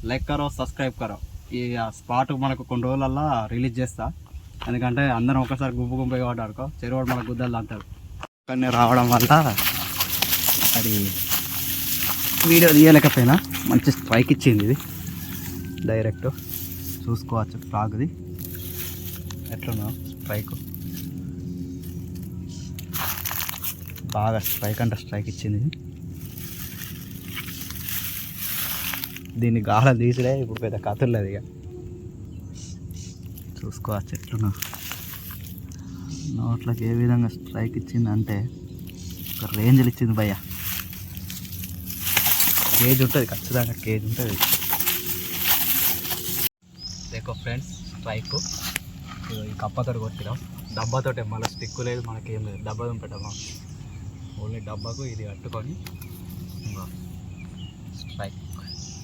Like కరో subscribe కరో. ఈ స్పాట్ మనకు కొన్ని రోజులల్లా రిలీజ్ చేస్తా, ఎందుకంటే అందరం ఒకసారి గుంపు ఆడుకో చెరువుడు మన గుద్దలు అంటారు. కానీ రావడం వల్ల అది వీడియో తీయలేకపోయినా మంచి స్ట్రైక్ ఇచ్చింది. ఇది డైరెక్ట్ చూసుకోవచ్చు ఫ్రాగ్ది ఎట్లున్నా స్ట్రైక్, బాగా స్ట్రైక్ అంటే స్ట్రైక్ ఇచ్చింది. దీన్ని గాలం తీసుడే ఇప్పుడు పెద్ద కథ లేదు. ఇక చూసుకోవచ్చు ఎట్లున్నా నోట్లకి ఏ విధంగా స్ట్రైక్ ఇచ్చింది అంటే ఒక రేంజ్లు ఇచ్చింది భయ్య. కేజీ ఉంటుంది, ఖచ్చితంగా కేజీ ఉంటుంది. దేకో ఫ్రెండ్స్ స్ట్రైక్ ఈ కప్పతో కొట్టినాం. డబ్బాతో మళ్ళీ స్టిక్ లేదు, మనకేం లేదు. డబ్బా దింపేటమ్మా, ఓన్లీ డబ్బాకు ఇది కట్టుకొని స్ట్రైక్.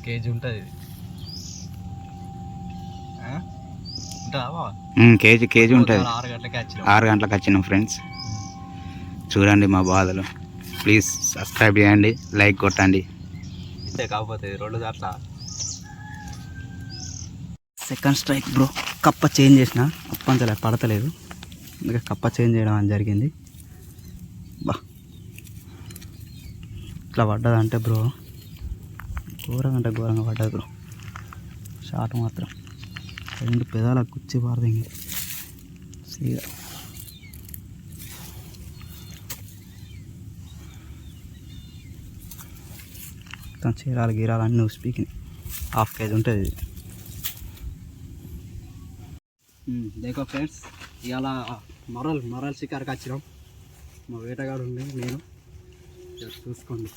కేజీ ఉంటుంది ఇది. కేజీ ఉంటుంది. 6 గంటలకు వచ్చినాం ఫ్రెండ్స్. చూడండి మా బాధలు. ప్లీజ్ సబ్స్క్రైబ్ చేయండి, లైక్ కొట్టండి. ఇంతే కాకపోతే 2 దాంట్లో సెకండ్ స్ట్రైక్ బ్రో. కప్ప చేంజ్ చేసిన అప్పంతలే పడతలేదు, అందుకే కప్ప చేంజ్ చేయడం అని జరిగింది. బా ఇట్లా పడ్డదంటే బ్రో ఘోరంగా అంటే ఘోరంగా పడ్డది బ్రో. షాట్ మాత్రం 2 పెదాలకు కుచ్చి పారదింగి సీదా. మొత్తం చీరాలు గీరాలు అన్నీ స్పీకింగ్. 1/2 కేజీ ఉంటుంది ఇది. దేకో ఫ్రెండ్స్, ఇవాళ మరల్ షికార్కి వచ్చినాం. మా వేటగాడు ఉంది, నేను చూసుకోండి.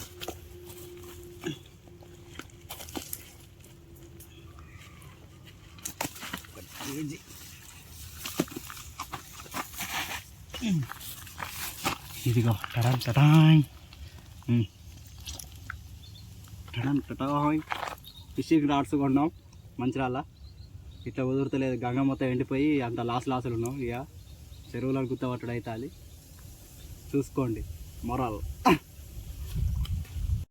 ఇదిగో టడాన్ టడాయ్ టడాన్ టడాయ్. ఫిషింగ్ రాడ్స్ కొన్నాం మంచిరాల. ఇట్లా కుదురుతలేదు, గంగ మొత్తం ఎండిపోయి అంత లాసులు ఉన్నాం. ఇక చెరువులను గుర్తపట్టడం అయితే అది చూసుకోండి. మొరాల్